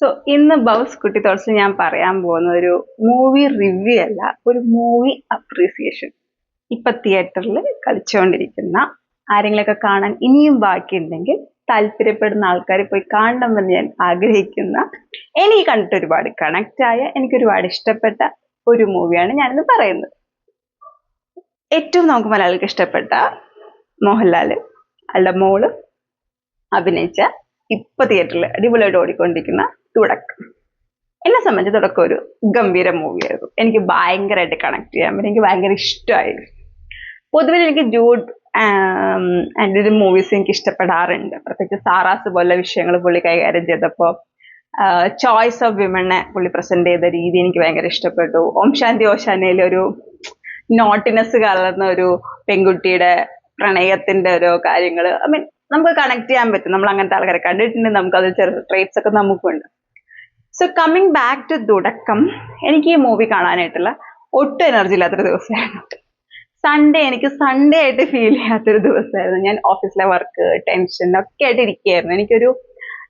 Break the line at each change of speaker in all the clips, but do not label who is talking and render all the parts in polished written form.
So ഇന്ന് ബൗസ് കുട്ടി തോട്ട്സിൽ ഞാൻ പറയാൻ പോകുന്ന ഒരു മൂവി റിവ്യൂ അല്ല, ഒരു മൂവി അപ്രീസിയേഷൻ. ഇപ്പൊ തിയേറ്ററിൽ കളിച്ചുകൊണ്ടിരിക്കുന്ന ആരെങ്കിലൊക്കെ കാണാൻ ഇനിയും ബാക്കിയുണ്ടെങ്കിൽ താല്പര്യപ്പെടുന്ന ആൾക്കാർ പോയി കാണണമെന്ന് ഞാൻ ആഗ്രഹിക്കുന്ന, എനിക്ക് കണ്ടിട്ട് ഒരുപാട് കണക്റ്റ് ആയ, എനിക്ക് ഒരുപാട് ഇഷ്ടപ്പെട്ട ഒരു മൂവിയാണ് ഞാനിന്ന് പറയുന്നത്. ഏറ്റവും നമുക്ക് മലയാളിക്ക് ഇഷ്ടപ്പെട്ട മോഹൻലാൽ അയാളുടെ മോള് അഭിനയിച്ച ഇപ്പൊ തിയേറ്ററിൽ അടിപൊളിയായിട്ട് ഓടിക്കൊണ്ടിരിക്കുന്ന തുടക്കം. എന്നെ സംബന്ധിച്ച് തുടക്കം ഒരു ഗംഭീര മൂവിയായിരുന്നു. എനിക്ക് ഭയങ്കരമായിട്ട് കണക്ട് ചെയ്യാൻ പറ്റും, എനിക്ക് ഭയങ്കര ഇഷ്ടമായിരുന്നു. പൊതുവെ എനിക്ക് ജൂഡ് ആൻഡ് മൂവീസ് എനിക്ക് ഇഷ്ടപ്പെടാറുണ്ട്. പ്രത്യേകിച്ച് സാറാസ് പോലെ വിഷയങ്ങൾ പുള്ളി കൈകാര്യം ചെയ്തപ്പോൾ ചോയ്സ് ഓഫ് വിമനെ പുള്ളി പ്രസന്റ് ചെയ്ത രീതി എനിക്ക് ഭയങ്കര ഇഷ്ടപ്പെട്ടു. ഓം ശാന്തി ഓശാനയിലെ ഒരു നോട്ടിനെസ് കലർന്ന ഒരു പെൺകുട്ടിയുടെ പ്രണയത്തിന്റെ ഓരോ കാര്യങ്ങൾ, ഐ മീൻ നമുക്ക് കണക്ട് ചെയ്യാൻ പറ്റും. നമ്മൾ അങ്ങനത്തെ ആൾക്കാരെ കണ്ടിട്ടുണ്ട്, നമുക്ക് അത് ചെറിയ ട്രേറ്റ്സ് ഒക്കെ നമുക്കുണ്ട്. സോ കമ്മിങ് ബാക്ക് ടു തുടക്കം, എനിക്ക് ഈ മൂവി കാണാനായിട്ടുള്ള ഒട്ടും എനർജി ഇല്ലാത്തൊരു ദിവസമായിരുന്നു. എനിക്ക് സൺഡേ ആയിട്ട് ഫീൽ ചെയ്യാത്തൊരു ദിവസമായിരുന്നു. ഞാൻ ഓഫീസിലെ വർക്ക് ടെൻഷൻ ഒക്കെ ആയിട്ട് ഇരിക്കുകയായിരുന്നു. എനിക്കൊരു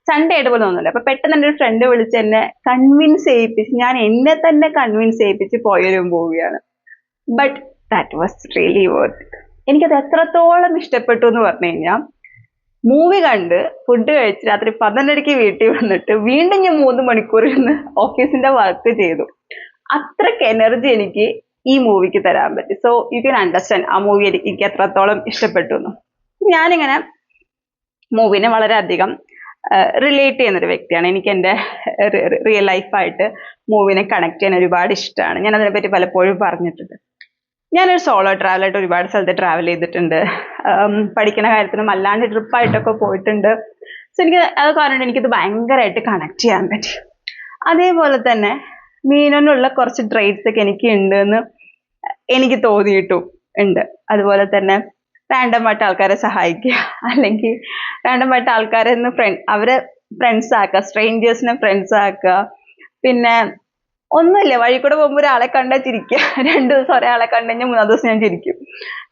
സൺഡേ ആയിട്ട് പോലും തോന്നില്ല. അപ്പൊ പെട്ടെന്ന് എൻ്റെ ഒരു ഫ്രണ്ട് വിളിച്ച് എന്നെ കൺവിൻസ് ചെയ്യിപ്പിച്ച്, ഞാൻ എന്നെ തന്നെ കൺവിൻസ് ചെയ്യിപ്പിച്ച് പോയൊരു മൂവിയാണ്. But that was really worth it. എനിക്കത് എത്രത്തോളം ഇഷ്ടപ്പെട്ടു എന്ന് പറഞ്ഞു കഴിഞ്ഞാൽ, മൂവി കണ്ട് ഫുഡ് കഴിച്ച് രാത്രി 12:30 വീട്ടിൽ വന്നിട്ട് വീണ്ടും ഞാൻ 3 മണിക്കൂർ ഇരുന്ന് ഓഫീസിന്റെ വർക്ക് ചെയ്തു. അത്രയ്ക്ക് എനർജി എനിക്ക് ഈ മൂവിക്ക് തരാൻ പറ്റി. സോ യു ക്യാൻ അണ്ടർസ്റ്റാൻഡ് ആ മൂവി എനിക്ക് എത്രത്തോളം ഇഷ്ടപ്പെട്ടു എന്ന്. ഞാനിങ്ങനെ മൂവിനെ വളരെയധികം റിലേറ്റ് ചെയ്യുന്നൊരു വ്യക്തിയാണ്. എനിക്ക് എൻ്റെ റിയൽ ലൈഫായിട്ട് മൂവിനെ കണക്ട് ചെയ്യാൻ ഒരുപാട് ഇഷ്ടമാണ്. ഞാൻ അതിനെപ്പറ്റി പലപ്പോഴും പറഞ്ഞിട്ടുണ്ട്. ഞാനൊരു സോളോ ട്രാവലായിട്ട് ഒരുപാട് സ്ഥലത്ത് ട്രാവൽ ചെയ്തിട്ടുണ്ട്. പഠിക്കുന്ന കാര്യത്തിനും അല്ലാണ്ട് ട്രിപ്പായിട്ടൊക്കെ പോയിട്ടുണ്ട്. സോ എനിക്ക് അത് കാരണം എനിക്കിത് ഭയങ്കരമായിട്ട് കണക്ട് ചെയ്യാൻ പറ്റി. അതേപോലെ തന്നെ മീനനുള്ള കുറച്ച് ട്രേറ്റ്സ് ഒക്കെ എനിക്ക് ഉണ്ട് എന്ന് എനിക്ക് തോന്നിയിട്ടും ഉണ്ട്. അതുപോലെ തന്നെ റാൻഡമായിട്ട് ആൾക്കാരെ സഹായിക്കുക, അല്ലെങ്കിൽ റാൻഡമായിട്ട് ആൾക്കാരെ അവരെ ഫ്രണ്ട്സ് ആക്കുക, സ്ട്രേഞ്ചേഴ്സിനെ ഫ്രണ്ട്സ് ആക്കുക. പിന്നെ ഒന്നുമില്ല, വഴി കൂടെ പോകുമ്പോൾ ഒരാളെ കണ്ടാൽ ചിരിക്കുക, 2 ദിവസം ഒരാളെ കണ്ടു കഴിഞ്ഞാൽ 3-ാം ദിവസം ഞാൻ ചിരിക്കും.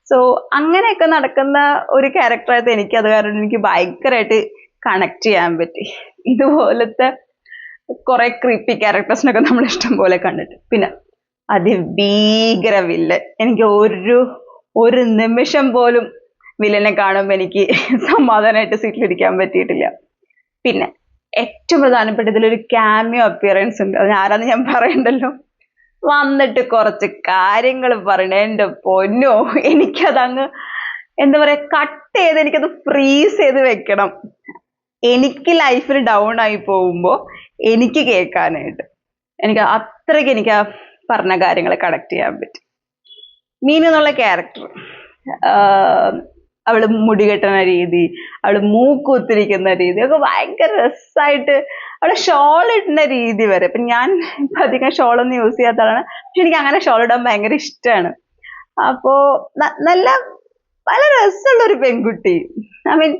സോ അങ്ങനെയൊക്കെ നടക്കുന്ന ഒരു ക്യാരക്ടറായിട്ട് എനിക്ക് അത് കാരണം എനിക്ക് ഭയങ്കരമായിട്ട് കണക്ട് ചെയ്യാൻ പറ്റി. ഇതുപോലത്തെ കുറെ ക്രീപ്പി ക്യാരക്ടേഴ്സിനൊക്കെ നമ്മൾ ഇഷ്ടം പോലെ കണ്ടിട്ട്. പിന്നെ അതിഭീകര വില്ലൻ, എനിക്ക് ഒരു നിമിഷം പോലും വില്ലനെ കാണുമ്പോൾ എനിക്ക് സമാധാനമായിട്ട് സീറ്റിലിരിക്കാൻ പറ്റിയിട്ടില്ല. പിന്നെ ഏറ്റവും പ്രധാനപ്പെട്ട ഇതിലൊരു ക്യാമിയോ അപ്പിയറൻസ് ഉണ്ട്. അത് ആരാന്ന് ഞാൻ പറയണ്ടല്ലോ. വന്നിട്ട് കുറച്ച് കാര്യങ്ങൾ പറയണേ, എൻ്റെ പൊന്നോ, എനിക്കതങ്ങ് എന്താ പറയാ, കട്ട് ചെയ്ത് എനിക്കത് ഫ്രീസ് ചെയ്ത് വെക്കണം. എനിക്ക് ലൈഫിൽ ഡൗൺ ആയി പോകുമ്പോൾ എനിക്ക് കേൾക്കാനായിട്ട് എനിക്ക് അത്രയ്ക്ക് എനിക്ക് ആ പറഞ്ഞ കാര്യങ്ങളെ കണക്ട് ചെയ്യാൻ പറ്റും. മീനു എന്നുള്ള ക്യാരക്ടർ, അവള് മുടി കെട്ടുന്ന രീതി, അവള് മൂക്കുത്തിരിക്കുന്ന രീതി ഒക്കെ ഭയങ്കര രസമായിട്ട്, അവളെ ഷോൾ ഇടുന്ന രീതി വരെ. ഇപ്പൊ ഞാൻ ഇപ്പൊ അധികം ഷോളൊന്നും യൂസ് ചെയ്യാത്ത ആളാണ്, പക്ഷെ എനിക്ക് അങ്ങനെ ഷോൾ ഇടാൻ ഭയങ്കര ഇഷ്ടമാണ്. അപ്പോ നല്ല രസമുള്ളൊരു പെൺകുട്ടി. ഐ മീൻ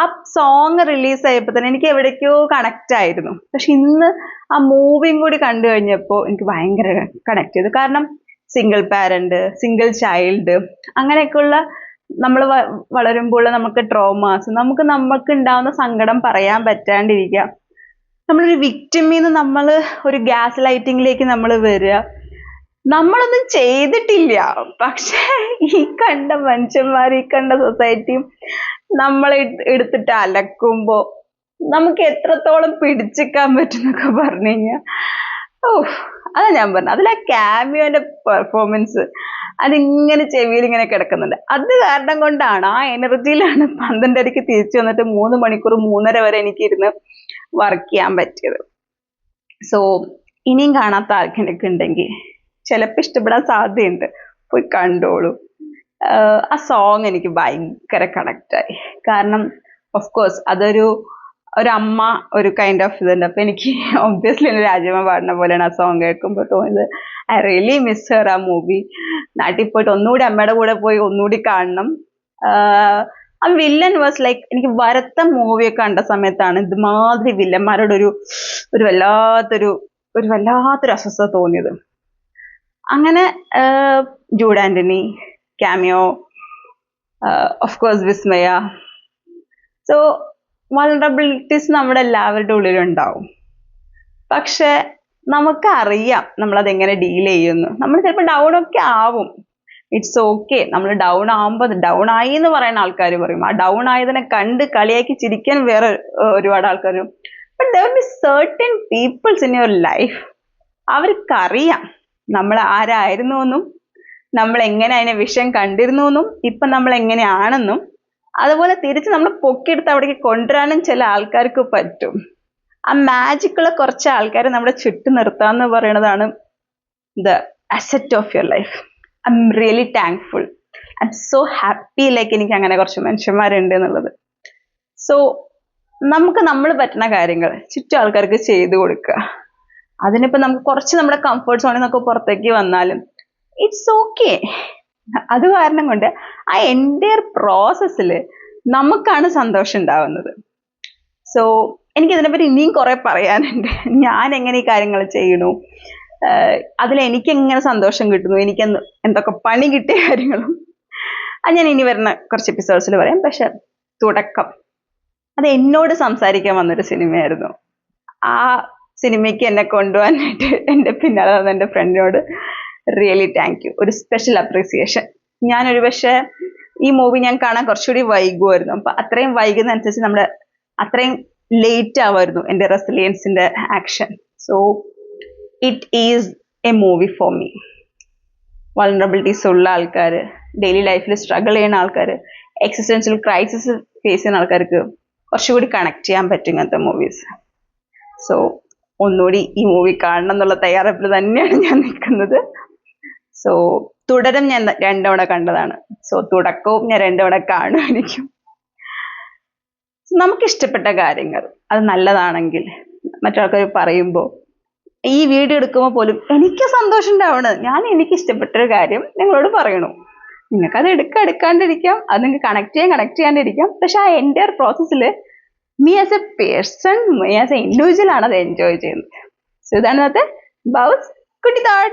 ആ സോങ് റിലീസ് ആയപ്പോൾ തന്നെ എനിക്ക് എവിടേക്കോ കണക്റ്റ് ആയിരുന്നു. പക്ഷെ ഇന്ന് ആ മൂവിയും കൂടി കണ്ടു കഴിഞ്ഞപ്പോൾ എനിക്ക് ഭയങ്കര കണക്ട് ചെയ്തു. കാരണം സിംഗിൾ പാരന്റ്, സിംഗിൾ ചൈൽഡ്, അങ്ങനെയൊക്കെയുള്ള നമ്മൾ വളരുമ്പോൾ നമുക്ക് ട്രോമാസ്, നമുക്ക് ഉണ്ടാവുന്ന സങ്കടം പറയാൻ പറ്റാണ്ടിരിക്കുക, നമ്മളൊരു വിക്ടിമിന്ന് നമ്മൾ ഒരു ഗ്യാസ് ലൈറ്റിങ്ങിലേക്ക് നമ്മൾ വരിക. നമ്മളൊന്നും ചെയ്തിട്ടില്ല, പക്ഷെ ഈ കണ്ട മനുഷ്യന്മാർ, ഈ കണ്ട സൊസൈറ്റിയും നമ്മളെ എടുത്തിട്ട് അലക്കുമ്പോ നമുക്ക് എത്രത്തോളം പിടിച്ചിക്കാൻ പറ്റുന്നൊക്കെ പറഞ്ഞു കഴിഞ്ഞാൽ, അതാ ഞാൻ പറഞ്ഞത്. അതിൽ ആ ക്യാമിയോന്റെ പെർഫോമൻസ് അതിങ്ങനെ ചെവിയിൽ ഇങ്ങനെ കിടക്കുന്നുണ്ട്. അത് കാരണം കൊണ്ടാണ്, ആ എനർജിയിലാണ് 12:30 തിരിച്ചു വന്നിട്ട് 3 മണിക്കൂർ 3:30 വരെ എനിക്ക് ഇരുന്ന് വർക്ക് ചെയ്യാൻ പറ്റിയത്. സോ ഇനിയും കാണാത്ത ആൾക്കാരൊക്കെ ഉണ്ടെങ്കിൽ ചിലപ്പോൾ ഇഷ്ടപ്പെടാൻ സാധ്യതയുണ്ട്, പോയി കണ്ടോളൂ. ആ സോങ് എനിക്ക് ഭയങ്കര കണക്റ്റായി. കാരണം ഓഫ് കോഴ്സ് അതൊരു അമ്മ ഒരു കൈൻഡ് ഓഫ് ഇതുണ്ട്. അപ്പൊ എനിക്ക് ഒബ്വിയസ്ലി രാജമ്മ പാടുന്ന പോലെയാണ് ആ സോങ് കേൾക്കുമ്പോൾ തോന്നിയത്. I really miss her. ആ മൂവി നാട്ടിൽ പോയിട്ട് ഒന്നുകൂടി അമ്മയുടെ കൂടെ പോയി ഒന്നുകൂടി കാണണം. ആ വില്ലൻ വാസ് ലൈക്ക്, എനിക്ക് വരത്ത മൂവിയൊക്കെ കണ്ട സമയത്താണ് ഇതുമാതിരി വില്ലന്മാരോട് ഒരു വല്ലാത്തൊരു അസ്വസ്ഥത തോന്നിയത്. അങ്ങനെ Jude Antony, cameo, of course Vismaya. So vulnerabilities നമ്മുടെ എല്ലാവരുടെ ഉള്ളിലുണ്ടാവും. പക്ഷെ നമുക്കറിയാം നമ്മളത് എങ്ങനെ ഡീൽ ചെയ്യുന്നു. നമ്മൾ ചിലപ്പോൾ ഡൗൺ ഒക്കെ ആവും. It's okay. നമ്മൾ ഡൗൺ ആവുമ്പോൾ ഡൗൺ ആയി എന്ന് പറയുന്ന ആൾക്കാർ പറയും. ആ ഡൗൺ ആയതിനെ കണ്ട് കളിയാക്കി ചിരിക്കാൻ വേറെ ഒരുപാട് ആൾക്കാർ. But there will be certain peoples in your life. അവർക്കറിയാം നമ്മൾ ആരായിരുന്നു എന്നും നമ്മൾ എങ്ങനെ അതിനെ വിഷയം കണ്ടിരുന്നു എന്നും ഇപ്പൊ നമ്മൾ എങ്ങനെയാണെന്നും. അതുപോലെ തിരിച്ച് നമ്മൾ പൊക്കിയെടുത്ത് അവിടേക്ക് കൊണ്ടുവരാനും ചില ആൾക്കാർക്ക് പറ്റും. ആ മാജിക്കുള്ള കുറച്ച് ആൾക്കാരെ നമ്മുടെ ചുറ്റും നിർത്താന്ന് പറയുന്നതാണ് the asset of your life. I am really thankful. I M so happy like എനിക്ക് അങ്ങനെ കുറച്ച് മനുഷ്യന്മാരുണ്ട് എന്നുള്ളത്. സോ നമുക്ക് നമ്മൾ പറ്റുന്ന കാര്യങ്ങൾ ചുറ്റും ആൾക്കാർക്ക് ചെയ്തു കൊടുക്കുക. അതിനിപ്പോ നമുക്ക് കുറച്ച് നമ്മുടെ കംഫർട്ട് സോണിൽ നിന്നൊക്കെ പുറത്തേക്ക് വന്നാലും ഇറ്റ്സ് ഓക്കെ. അത് കാരണം കൊണ്ട് ആ എൻ്റയർ പ്രോസസ്സിൽ നമുക്കാണ് സന്തോഷം ഉണ്ടാവുന്നത്. സോ എനിക്ക് ഇതിനെപ്പറ്റി ഇനിയും കുറെ പറയാനുണ്ട്. ഞാൻ എങ്ങനെ ഈ കാര്യങ്ങൾ ചെയ്യണു, അതിൽ എനിക്ക് എങ്ങനെ സന്തോഷം കിട്ടുന്നു, എനിക്ക് എന്തൊക്കെ പണി കിട്ടിയ കാര്യങ്ങളും അത് ഞാൻ ഇനി വരുന്ന കുറച്ച് എപ്പിസോഡ്സിൽ പറയാം. പക്ഷെ തുടക്കം അത് എന്നോട് സംസാരിക്കാൻ വന്നൊരു സിനിമയായിരുന്നു. ആ സിനിമയ്ക്ക് എന്നെ കൊണ്ടുപോകാനായിട്ട് എൻ്റെ പിന്നാലെ വന്ന എൻ്റെ ഫ്രണ്ടിനോട് റിയലി താങ്ക് യു. ഒരു സ്പെഷ്യൽ അപ്രീസിയേഷൻ. ഞാനൊരു പക്ഷേ ഈ മൂവി ഞാൻ കാണാൻ കുറച്ചുകൂടി വൈകുമായിരുന്നു. അപ്പൊ അത്രയും വൈകുന്നതനുസരിച്ച് നമ്മുടെ അത്രയും ലേറ്റ് ആവായിരുന്നു എൻ്റെ റെസിലിയൻസിന്റെ action. So it is a movie for me. Vulnerabilities ഉള്ള ആൾക്കാർ, ഡെയിലി ലൈഫിൽ സ്ട്രഗിൾ ചെയ്യുന്ന ആൾക്കാർ, എക്സിസ്റ്റൻഷ്യൽ ക്രൈസിസ് ഫേസ് ചെയ്യുന്ന ആൾക്കാർക്ക് കുറച്ചുകൂടി കണക്ട് ചെയ്യാൻ പറ്റും ഇങ്ങനത്തെ മൂവീസ്. സോ ഒന്നുകൂടി ഈ മൂവി കാണണം എന്നുള്ള തയ്യാറെടുപ്പിൽ തന്നെയാണ് ഞാൻ നിൽക്കുന്നത്. സോ തുടരും ഞാൻ 2 തവണ കണ്ടതാണ്. സോ തുടക്കവും ഞാൻ 2 തവണ കാണുമായിരിക്കും. നമുക്കിഷ്ടപ്പെട്ട കാര്യങ്ങൾ അത് നല്ലതാണെങ്കിൽ മറ്റാൾക്കാർ പറയുമ്പോൾ ഈ വീഡിയോ എടുക്കുമ്പോൾ പോലും എനിക്ക് സന്തോഷം ഉണ്ടാവണം. ഞാൻ എനിക്ക് ഇഷ്ടപ്പെട്ടൊരു കാര്യം നിങ്ങളോട് പറയണു. നിങ്ങൾക്ക് അത് എടുക്കാണ്ടിരിക്കാം, അത് നിങ്ങൾക്ക് കണക്ട് ചെയ്യാണ്ടിരിക്കാം. പക്ഷെ ആ എൻ്റയർ പ്രോസസ്സിൽ me as A person, me as A individual ആണ് അത് എൻജോയ് ചെയ്യുന്നത്. സോ ഇതാണ് ഇന്നത്തെ ബൗസ് കുട്ടി തോട്ട്.